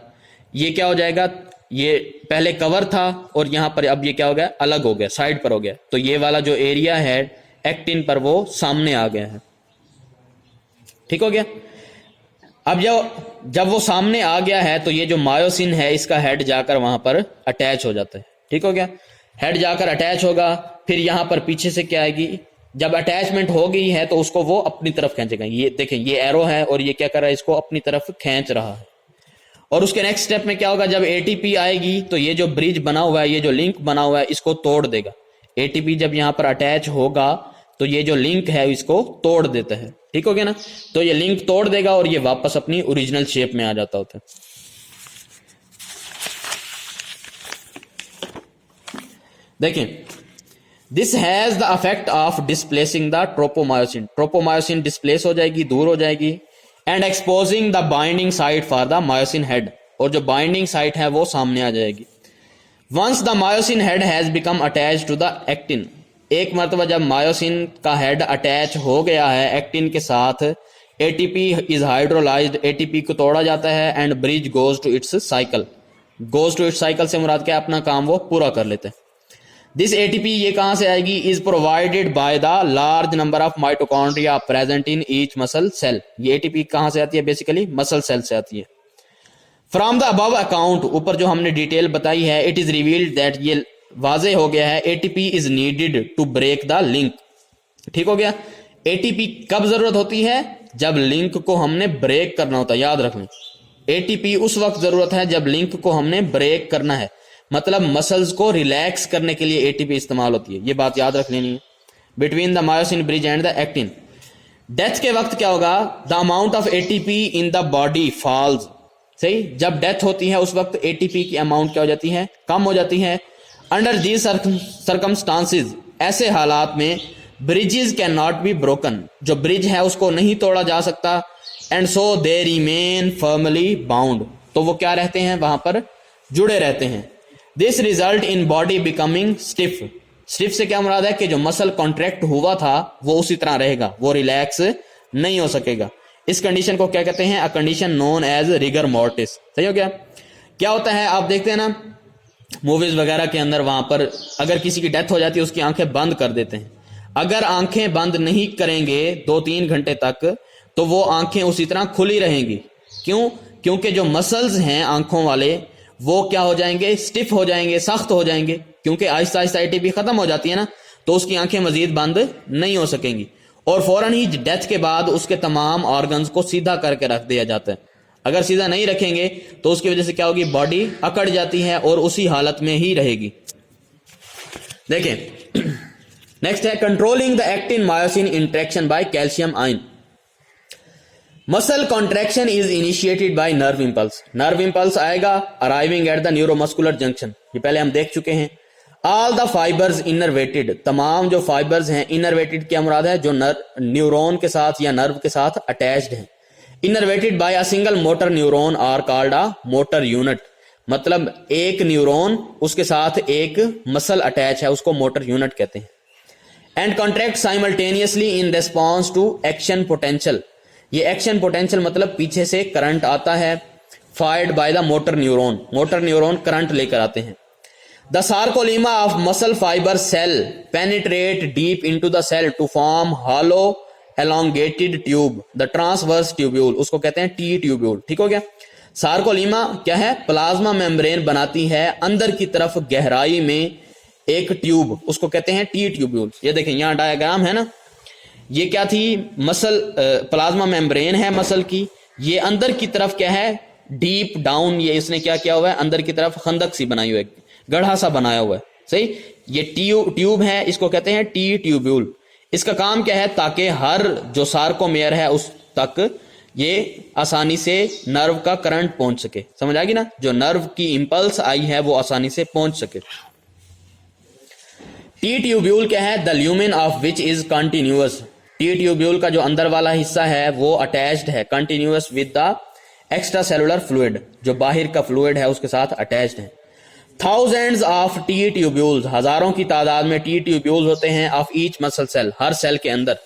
[SPEAKER 2] ये क्या हो जाएगा, ये पहले कवर था और यहां पर अब ये क्या हो गया, अलग हो गया, साइड पर हो गया। तो ये वाला जो एरिया है एक्टिन पर वो सामने आ गया है। ठीक हो गया। अब जब वो सामने आ गया है तो ये जो मायोसिन है इसका हेड जाकर वहां पर अटैच हो जाता है। ठीक हो गया। हेड जाकर अटैच होगा, फिर यहां पर पीछे से क्या आएगी, जब अटैचमेंट हो गई है तो उसको वो अपनी तरफ खींचेगा। ये देखें ये एरो है और ये क्या कर रहा है, इसको अपनी तरफ खींच रहा है। और उसके नेक्स्ट स्टेप में क्या होगा, जब एटीपी आएगी तो ये जो ब्रिज बना हुआ है, ये जो लिंक बना हुआ है, इसको तोड़ देगा। एटीपी जब यहां पर अटैच होगा तो ये जो लिंक है इसको तोड़ देता है। ठीक हो गया ना। तो ये लिंक तोड़ देगा और ये वापस अपनी ओरिजिनल शेप में आ जाता होता है। देखें, this has the effect of displacing the tropomyosin, tropomyosin displace हो जाएगी, दूर हो जाएगी, and exposing the binding site for the myosin head, और जो बाइंडिंग साइट है वो सामने आ जाएगी। Once the myosin head has become attach to the actin, एक मरतबा जब मायोसिन का हेड अटैच हो गया है एक्टिन के साथ, एटीपी इज हाइड्रोलाइज्ड, एटीपी को तोड़ा जाता है, and bridge goes to its cycle. Goes to its cycle से मुराद क्या, अपना काम वो पूरा कर लेते हैं। दिस एटीपी ये कहां से आएगी, is provided by the large number of mitochondria present in each muscle cell. ये एटीपी कहां से आती है, बेसिकली मसल सेल से आती है। फ्रॉम द अबव अकाउंट, ऊपर जो हमने डिटेल बताई है, इट इज रिवील्ड दैट, ये वाजे हो गया है, ATP is needed to break the link. ठीक हो गया। एटीपी कब जरूरत होती है, जब लिंक को हमने ब्रेक करना होता है। याद रखना, एटीपी उस वक्त जरूरत है जब लिंक को हमने ब्रेक करना है, मतलब मसल्स को रिलैक्स करने के लिए एटीपी इस्तेमाल होती है। ये बात याद रख लेनी है। Between the myosin bridge and the actin, death के वक्त क्या होगा, the amount of ATP in the body false. सही, जब डेथ होती है उस वक्त एटीपी की अमाउंट क्या हो जाती है, कम हो जाती है। अंडर दीज सर्कमस्टांसिस, ऐसे हालात में bridges can not be broken, जो ब्रिज है उसको नहीं तोड़ा जा सकता, and so they remain firmly bound, तो वो क्या रहते हैं, वहां पर जुड़े रहते हैं। This result in body becoming stiff, stiff से क्या मुराद है कि जो मसल कॉन्ट्रैक्ट हुआ था वो उसी तरह रहेगा, वो रिलैक्स नहीं हो सकेगा। इस कंडीशन को क्या कहते हैं, a condition known as rigor mortis. सही हो गया। क्या होता है, आप देखते हैं ना मूवीज वगैरह के अंदर, वहां पर अगर किसी की डेथ हो जाती है उसकी आंखें बंद कर देते हैं। अगर आंखें बंद नहीं करेंगे 2-3 घंटे तक तो वो आंखें उसी तरह खुली रहेंगी। क्यों, क्योंकि जो मसल्स हैं आंखों वाले वो क्या हो जाएंगे, स्टिफ हो जाएंगे, सख्त हो जाएंगे, क्योंकि आहिस्ता आहिस्ता एटीपी खत्म हो जाती है ना, तो उसकी आंखें मजीद बंद नहीं हो सकेंगी, और फौरन ही डेथ के बाद उसके तमाम ऑर्गन्स को सीधा करके रख दिया जाता है। अगर सीधा नहीं रखेंगे तो उसकी वजह से क्या होगी, बॉडी अकड़ जाती है और उसी हालत में ही रहेगी। देखें, नेक्स्ट है controlling the actin myosin interaction by calcium ion. Muscle contraction is initiated by nerve impulse. Nerve impulse आएगा arriving at the neuromuscular junction, ये पहले हम देख चुके हैं। ऑल द फाइबर्स इनरवेटेड, तमाम जो फाइबर्स हैं, इनरवेटेड क्या मुराद है, जो न्यूरॉन के साथ या नर्व के साथ अटैच्ड हैं। Innervated by a single motor neuron are called a motor unit, मतलब एक न्यूरॉन उसके साथ एक मसल अटैच है, उसको मोटर यूनिट कहते हैं। And contract simultaneously in response to action potential, ये एक्शन पोटेंशियल मतलब पीछे से करंट आता है, fired by the motor neuron current लेकर आते हैं। The sarcolemma of muscle fiber cell penetrate deep into the cell to form hollow elongated tube, the transverse tubule, उसको कहते हैं टी ट्यूब्यूल। ठीक हो गया। सार्कोलीमा क्या है, प्लाज्मा मेम्ब्रेन बनाती है अंदर की तरफ गहराई में एक ट्यूब, उसको कहते हैं टी ट्यूब्यूल। ये देखें यहां डायग्राम है ना, ये क्या थी, मसल प्लाज्मा मेम्ब्रेन है मसल की, ये अंदर की तरफ क्या है, डीप डाउन, ये इसने क्या किया हुआ है, अंदर की तरफ खंदक सी बनाई हुई है, गढ़ा सा बनाया हुआ है, सही। ये ट्यूब है, इसको कहते हैं टी ट्यूब्यूल। इसका काम क्या है, ताकि हर जो सार्कोमेयर है उस तक ये आसानी से नर्व का करंट पहुंच सके, समझ आ गई ना, जो नर्व की इंपल्स आई है वो आसानी से पहुंच सके। टी ट्यूब्यूल क्या है, the lumen of which is continuous, T tubule का जो अंदर वाला हिस्सा है वो अटैच्ड है, continuous with the extra cellular fluid, जो बाहर का फ्लूइड है उसके साथ अटैच्ड है। थाउजेंड्स ऑफ टी ट्यूब्यूल्स, हजारों की तादाद में टी ट्यूब्यूल्स होते हैं, ऑफ ईच मसल सेल, हर सेल के अंदर,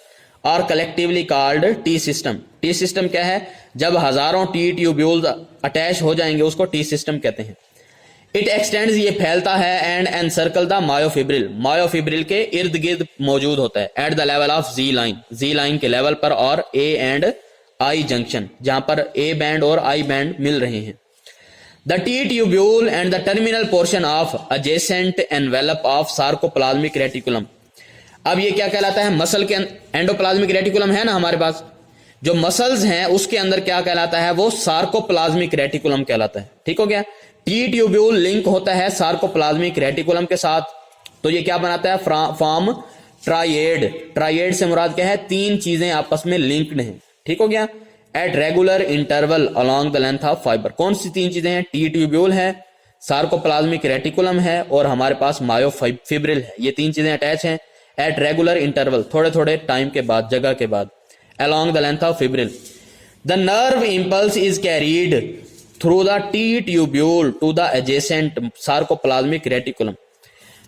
[SPEAKER 2] और collectively called T system. T system क्या है, जब हजारों टी ट्यूब्यूल्स अटैच हो जाएंगे उसको टी सिस्टम कहते हैं। इट एक्सटेंड्स, ये फैलता है, and encircle the myofibril, myofibril के इर्द गिर्द मौजूद होता है, at the level of G line, G line के लेवल पर, और ए एंड आई जंक्शन, जहां पर ए बैंड और आई बैंड मिल रहे हैं। The T tubule and the terminal portion of adjacent envelope of sarcoplasmic reticulum. अब ये क्या कहलाता है, मसल के एंडोप्लाज्मिक रेटिकुलम है ना हमारे पास, जो मसल्स हैं उसके अंदर क्या कहलाता है, वो सार्कोप्लाज्मिक रेटिकुलम कहलाता है। ठीक हो गया। टी ट्यूब्यूल लिंक होता है सार्कोप्लाज्मिक रेटिकुलम के साथ, तो ये क्या बनाता है, फॉर्म ट्राइएड। ट्राइएड से मुराद क्या है, तीन चीजें आपस में लिंक्ड हैं। ठीक हो गया। At regular interval along the length of fibre, कौन सी तीन चीजें हैं, टी ट्यूब्यूल है, सार्कोप्लाज्मिक रेटिकुलम है, और हमारे पास मायोफिब्रिल है। ये तीन चीजें अटैच हैं एट रेगुलर इंटरवल, थोड़े थोड़े टाइम के बाद, जगह के बाद, along the length of fibril. The nerve impulse is carried through the T tubule to the adjacent sarcoplasmic reticulum.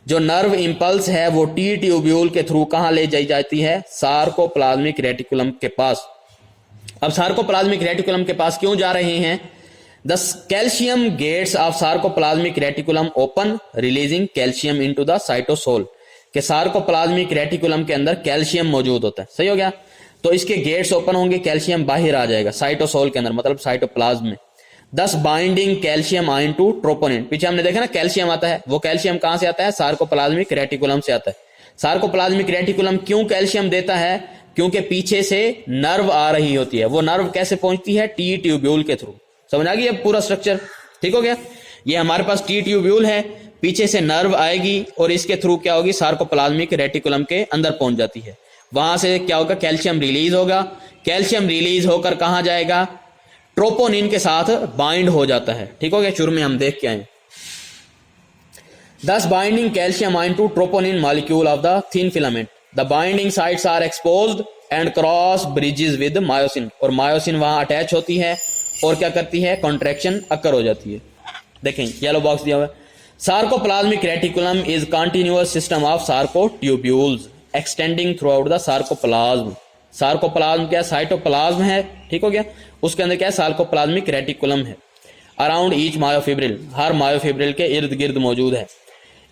[SPEAKER 2] जो नर्व इंपल्स है वो टी ट्यूब्यूल के थ्रू कहां ले जाई जाती है, सार्कोप्लाज्मिक रेटिकुलम के पास। अब सार्कोप्लाज्मिक रेटिकुलम के पास क्यों जा रहे हैं, the calcium gates of sarcoplasmic reticulum open releasing calcium into the cytosol, के सार्कोप्लाज्मिक रेटिकुलम के अंदर कैल्शियम मौजूद होता है, सही हो गया। तो इसके गेट्स ओपन होंगे, कैल्शियम बाहर आ जाएगा साइटोसोल के अंदर, मतलब साइटोप्लाज्म में। This binding calcium ion to troponin, पीछे हमने देखा ना कैल्शियम आता है, वो कैल्शियम कहां से आता है, सार्कोप्लाज्मिक रेटिकुलम से आता है। सार्कोप्लाज्मिक रेटिकुलम क्यों कैल्शियम देता है, क्योंकि पीछे से नर्व आ रही होती है, वो नर्व कैसे पहुंचती है, टी ट्यूब्यूल के थ्रू। समझ आ गई अब पूरा स्ट्रक्चर, ठीक हो गया। ये हमारे पास टी ट्यूब्यूल है, पीछे से नर्व आएगी और इसके थ्रू क्या होगी, सार्कोप्लाज्मिक रेटिकुलम के अंदर पहुंच जाती है। वहां से क्या होगा, कैल्शियम रिलीज होगा, कैल्शियम रिलीज होकर कहां जाएगा, ट्रोपोनिन के साथ बाइंड हो जाता है। ठीक हो गया, शुरू में हम देख के आए। This binding calcium ion to troponin molecule of the thin filament, the binding sites are exposed and cross bridges with myosin, और मायोसिन वहां अटैच होती है और क्या करती है, कॉन्ट्रैक्शन अकर हो जाती है। देखें येलो बॉक्स दिया हुआ है, sarcoplasmic reticulum is continuous system of sarcotubules extending throughout the sarcoplasm. Sarcoplasm क्या, साइटोप्लाज्म है, ठीक हो गया, उसके अंदर क्या है, सार्कोप्लाज्मिक रेटिकुलम है। अराउंड ईच मायोफिब्रिल, हर मायोफिब्रिल के इर्द गिर्द मौजूद है।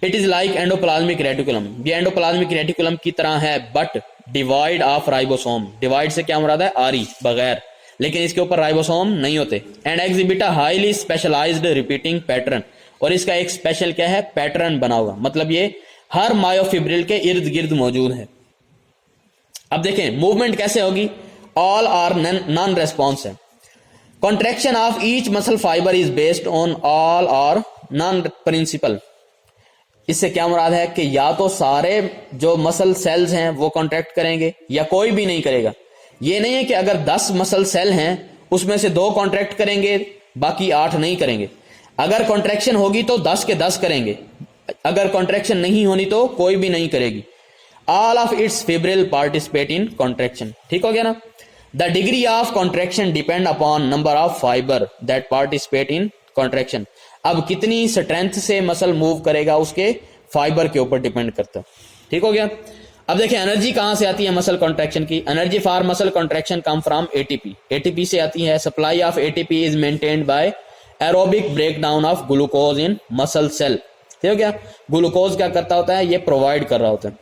[SPEAKER 2] It is like endoplasmic reticulum, ये एंडोप्लाज्मिक रेटिकुलम की तरह है, but devoid of ribosome, devoid से क्या मुराद है, आरी बगैर, लेकिन इसके ऊपर राइबोसोम नहीं होते। And exhibit a highly specialised repeating pattern, और इसका एक स्पेशल क्या है, पैटर्न बना हुआ, मतलब ये हर मायोफिब्रिल के इर्द गिर्द मौजूद है। अब देखें मूवमेंट कैसे होगी, ऑल आर नॉन रेस्पॉन्स है। Contraction of each muscle fibre is based on all और नॉन प्रिंसिपल। इससे क्या मुराद है कि या तो सारे जो मसल सेल्स हैं वो कॉन्ट्रैक्ट करेंगे या कोई भी नहीं करेगा। ये नहीं है कि अगर 10 मसल सेल हैं उसमें से 2 कॉन्ट्रैक्ट करेंगे बाकी 8 नहीं करेंगे। अगर कॉन्ट्रैक्शन होगी तो 10 के 10 करेंगे, अगर कॉन्ट्रैक्शन नहीं होनी तो कोई भी नहीं करेगी। All of its fibril participate in contraction. ठीक हो गया ना। The degree of contraction depend upon number of fibre that participate in contraction. अब कितनी स्ट्रेंथ से मसल मूव करेगा उसके फाइबर के ऊपर डिपेंड करता है। ठीक हो गया। अब देखिए एनर्जी कहां से आती है मसल कॉन्ट्रैक्शन की। Energy for muscle contraction come from ATP. ATP से आती है। Supply of ATP is maintained by aerobic breakdown of glucose in muscle cell. ठीक हो गया। ग्लूकोज क्या करता होता है, ये प्रोवाइड कर रहा होता है।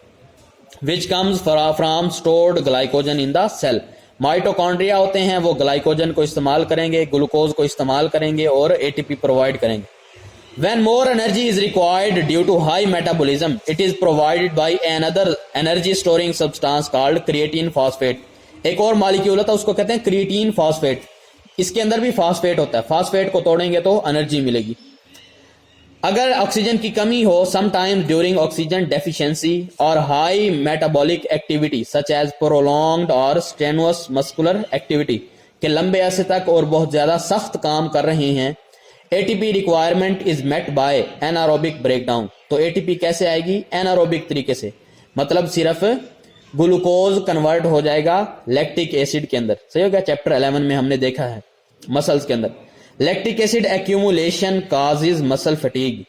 [SPEAKER 2] Which comes from stored glycogen in the cell. Mitochondria होते हैं, वो ग्लाइकोजन को इस्तेमाल करेंगे, ग्लूकोज को इस्तेमाल करेंगे और एटीपी प्रोवाइड करेंगे। When more energy is required due to high metabolism, it is provided by another energy storing substance called creatine phosphate. एक और मॉलिक्यूल होता है उसको कहते हैं क्रिएटिन फॉस्फेट। इसके अंदर भी फॉस्फेट होता है। फॉस्फेट को तोड़ेंगे तो एनर्जी मिलेगी। अगर ऑक्सीजन की कमी हो समटाइम्स ड्यूरिंग ऑक्सीजन डेफिशिएंसी और high metabolic activity such as prolonged और स्टेनुअस मस्कुलर एक्टिविटी के लंबे अरसे तक और बहुत ज्यादा सख्त काम कर रहे हैं, ATP requirement is met by anaerobic breakdown. तो एटीपी कैसे आएगी, एनारोबिक तरीके से, मतलब सिर्फ ग्लूकोज कन्वर्ट हो जाएगा लैक्टिक एसिड के अंदर। सही हो गया। चैप्टर 11 में हमने देखा है मसल्स के अंदर। Lactic acid accumulation causes muscle fatigue.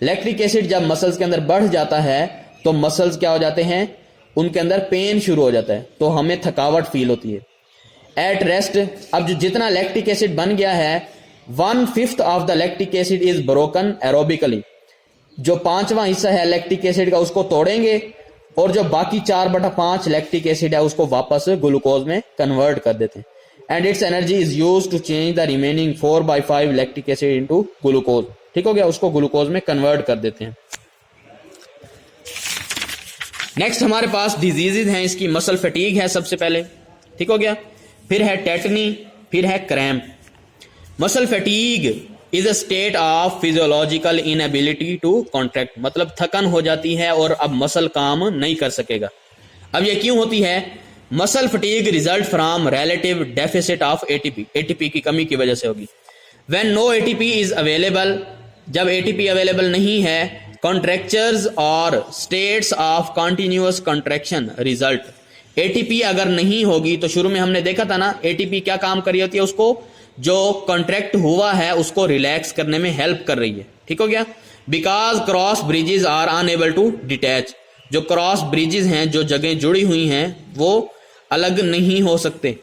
[SPEAKER 2] Lactic acid जब मसल्स के अंदर बढ़ जाता है तो मसल्स क्या हो जाते हैं, उनके अंदर पेन शुरू हो जाता है, तो हमें थकावट फील होती है। एट रेस्ट, अब जो जितना लैक्टिक एसिड बन गया है 1/5 of the lactic acid is broken aerobically. जो 5वां हिस्सा है लैक्टिक एसिड का उसको तोड़ेंगे और जो बाकी 4/5 लैक्टिक एसिड है उसको वापस ग्लूकोज में कन्वर्ट कर देते हैं। And its energy is used to change the remaining 4/5 lactic acid into glucose. ठीक हो गया। उसको ग्लूकोज में कन्वर्ट कर देते हैं। नेक्स्ट हमारे पास डिजीजेज हैं इसकी। मसल फटीग है सबसे पहले। ठीक हो गया। फिर है टेटनी, फिर है cramp. Muscle fatigue is a state of physiological inability to contract, मतलब थकन हो जाती है और अब मसल काम नहीं कर सकेगा। अब ये क्यों होती है? Muscle fatigue result from relative deficit of ATP. ATP की कमी की वजह से होगी। When no ATP is available, जब एटीपी अवेलेबल नहीं है, कॉन्ट्रैक्चर्स और states of continuous contraction result. ATP अगर नहीं होगी तो शुरू में हमने देखा था ना, एटीपी क्या काम कर रही होती है, उसको जो कॉन्ट्रैक्ट हुआ है उसको रिलैक्स करने में हेल्प कर रही है। ठीक हो गया। Because cross bridges are unable to detach. जो क्रॉस ब्रिजेस हैं, जो जगह जुड़ी हुई हैं, वो अलग नहीं हो सकते।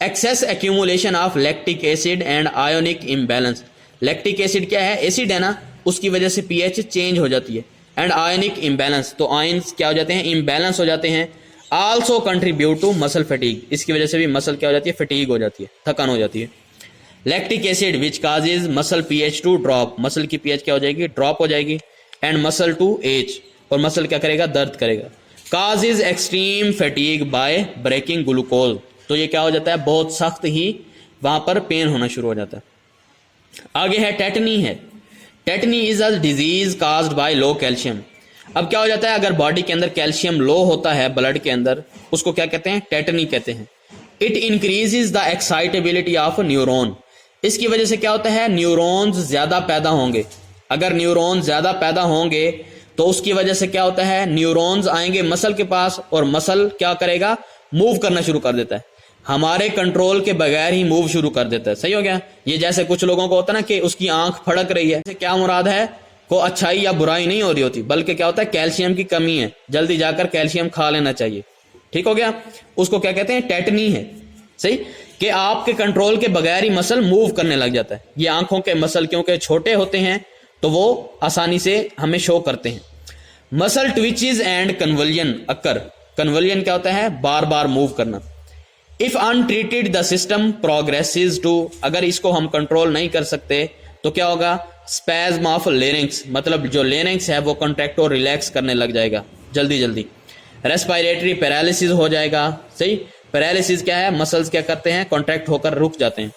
[SPEAKER 2] Excess accumulation of lactic acid and ionic imbalance. Lactic acid क्या है, एसिड है ना, उसकी वजह से पीएच चेंज हो जाती है। एंड आयोनिक इम्बैलेंस, तो आयंस क्या हो जाते हैं, इम्बैलेंस हो जाते हैं। Also contribute to muscle fatigue, इसकी वजह से भी मसल क्या हो जाती है, फटीग हो जाती है, थकान हो जाती है। Lactic acid which causes muscle pH to drop, muscle की पीएच क्या हो जाएगी, ड्रॉप हो जाएगी। एंड मसल टू एज, और मसल क्या करेगा, दर्द करेगा। Causes extreme fatigue by breaking glucose, तो ये क्या हो जाता है, बहुत सख्त ही वहां पर पेन होना शुरू हो जाता है। आगे है टेटनी है। Tetani is a disease caused by low calcium. अब क्या हो जाता है, अगर बॉडी के अंदर कैल्शियम लो होता है ब्लड के अंदर, उसको क्या कहते हैं, टेटनी कहते हैं। It increases the excitability of neuron. इसकी वजह से क्या होता है, न्यूरॉन्स ज्यादा पैदा होंगे। अगर न्यूरॉन ज्यादा पैदा होंगे तो उसकी वजह से क्या होता है, न्यूरॉन्स आएंगे मसल के पास और मसल क्या करेगा, मूव करना शुरू कर देता है, हमारे कंट्रोल के बगैर ही मूव शुरू कर देता है। सही हो गया। ये जैसे कुछ लोगों को होता है ना कि उसकी आंख फड़क रही है, क्या मुराद है, को अच्छाई या बुराई नहीं हो रही होती, बल्कि क्या होता है, कैल्शियम की कमी है, जल्दी जाकर कैल्शियम खा लेना चाहिए। ठीक हो गया। उसको क्या कहते हैं, टेटनी है। सही, कि आपके कंट्रोल के बगैर ही मसल मूव करने लग जाता है। ये आंखों के मसल क्योंकि छोटे होते हैं तो वो आसानी से हमें शो करते हैं। Muscle twitches and convulsion occur. Convulsion क्या होता है, बार बार मूव करना। If untreated the system progresses to, अगर इसको हम कंट्रोल नहीं कर सकते तो क्या होगा, स्पैज्म ऑफ लेरिंक्स, मतलब जो लेरिंक्स है वो कॉन्ट्रैक्ट और रिलैक्स करने लग जाएगा जल्दी जल्दी। रेस्पिरेटरी पैरालिसिस हो जाएगा। सही, पैरालिसिस क्या है, मसल्स क्या करते हैं, कॉन्ट्रैक्ट होकर रुक जाते हैं।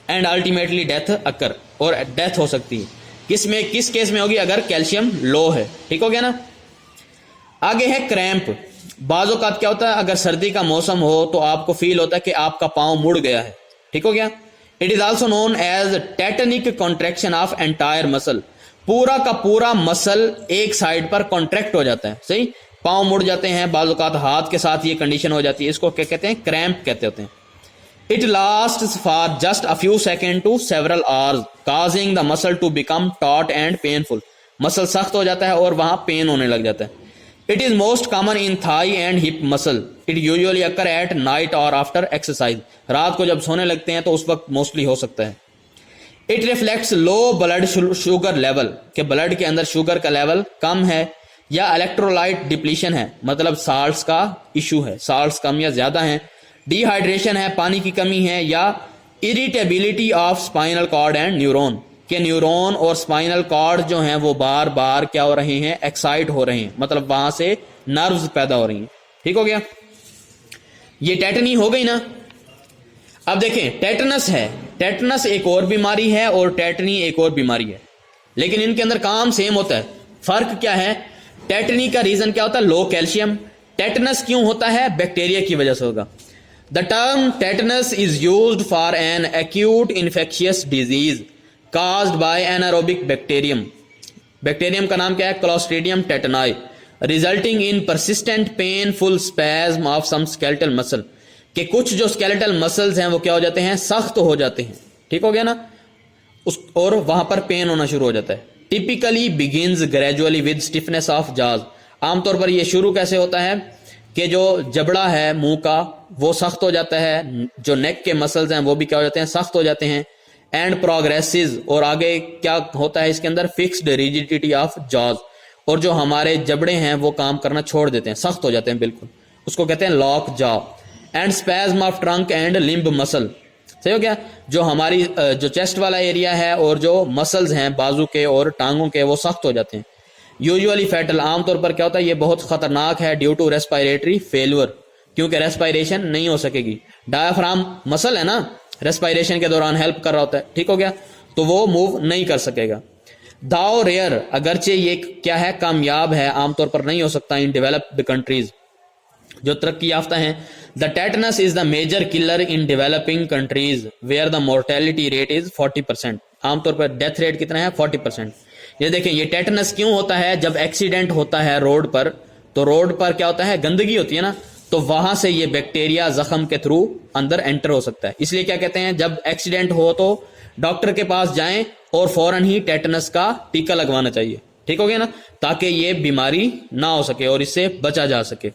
[SPEAKER 2] एंड अल्टीमेटली डेथ अकर, और डेथ हो सकती है। किस केस में होगी, अगर कैल्शियम लो है। ठीक हो गया ना। आगे है क्रैम्प। बाजों का क्या होता है, अगर सर्दी का मौसम हो तो आपको फील होता है कि आपका पांव मुड़ गया है। ठीक हो गया। It is also known as tetanic contraction of entire muscle. पूरा का पूरा मसल एक साइड पर कॉन्ट्रैक्ट हो जाता है, सही, पांव मुड़ जाते हैं, बाज़ औक़ात हाथ के साथ ये कंडीशन हो जाती है, इसको क्या कहते हैं, क्रैम्प कहते होते हैं। It lasts for just a few second to several hours causing the muscle to become taut and painful. Muscle सख्त हो जाता है और वहां पेन होने लग जाता है। It is most common in thigh and hip muscle. It usually occur at night और आफ्टर एक्सरसाइज। रात को जब सोने लगते हैं तो उस वक्त मोस्टली हो सकता है। It reflects low blood sugar level, के ब्लड के अंदर शुगर का लेवल कम है, या इलेक्ट्रोलाइट डिप्लीशन है, मतलब साल्ट्स का इशू है, साल्ट्स कम या ज्यादा है, डिहाइड्रेशन है, पानी की कमी है, या irritability of spinal cord and neuron, के न्यूरॉन और स्पाइनल कॉर्ड जो हैं वो बार बार क्या हो रहे हैं, एक्साइट हो रहे हैं, मतलब वहां से नर्व्स पैदा हो रही हैं। ठीक हो गया, ये टेटनी हो गई ना। अब देखें, टेटनस है, टेटनस एक और बीमारी है और टेटनी एक और बीमारी है, लेकिन इनके अंदर काम सेम होता है। फर्क क्या है, टेटनी का रीजन क्या होता है, लो कैल्शियम। टेटनस क्यों होता है, बैक्टीरिया की वजह से होगा। The term tetanus is used for an acute infectious disease caused by anaerobic bacterium. Bacterium का नाम क्या है, Clostridium tetani, resulting in persistent painful spasm of some skeletal muscle, कि कुछ जो स्केलेटल मसल्स हैं वो क्या हो जाते हैं, सख्त हो जाते हैं। ठीक हो गया ना, और वहां पर पेन होना शुरू हो जाता है। Typically begins gradually with stiffness of जाज। आमतौर पर ये शुरू कैसे होता है कि जो जबड़ा है मुंह का वो सख्त हो जाता है, जो नेक के मसल्स हैं वो भी क्या हो जाते हैं, सख्त हो जाते हैं। एंड प्रोग्रेसिव, और आगे क्या होता है इसके अंदर, फिक्स्ड रिजिडिटी ऑफ जॉज, और जो हमारे जबड़े हैं वो काम करना छोड़ देते हैं, सख्त हो जाते हैं बिल्कुल, उसको कहते हैं lock jaw. And spasm of trunk and limb muscle, सही हो गया, जो हमारी जो चेस्ट वाला एरिया है और जो मसल्स हैं बाजू के और टांगों के वो सख्त हो जाते हैं। यूजुअली फैटल, आमतौर पर क्या होता है, ये बहुत खतरनाक है ड्यू टू रेस्पिरेटरी फेलियर, क्योंकि रेस्पिरेशन नहीं हो सकेगी। डायाफ्राम मसल है ना, रेस्पिरेशन के दौरान हेल्प कर रहा होता है। ठीक हो गया, तो वो मूव नहीं कर सकेगा। दाओ रेयर, अगरचे ये क्या है, कामयाब है, आमतौर पर नहीं हो सकता इन डेवलप्ड कंट्रीज, जो तरक्की याफ्ता हैं। The tetanus is the major killer in developing countries where the mortality rate is 40%। आमतौर पर डेथ रेट कितना है, 40%। ये देखें, ये टेटनस क्यों होता है, जब एक्सीडेंट होता है रोड पर, तो रोड पर क्या होता है, गंदगी होती है ना, तो वहां से ये बैक्टीरिया जख्म के थ्रू अंदर एंटर हो सकता है। इसलिए क्या कहते हैं, जब एक्सीडेंट हो तो डॉक्टर के पास जाएं और फौरन ही टेटनस का टीका लगवाना चाहिए। ठीक हो गया ना, ताकि ये बीमारी ना हो सके और इससे बचा जा सके।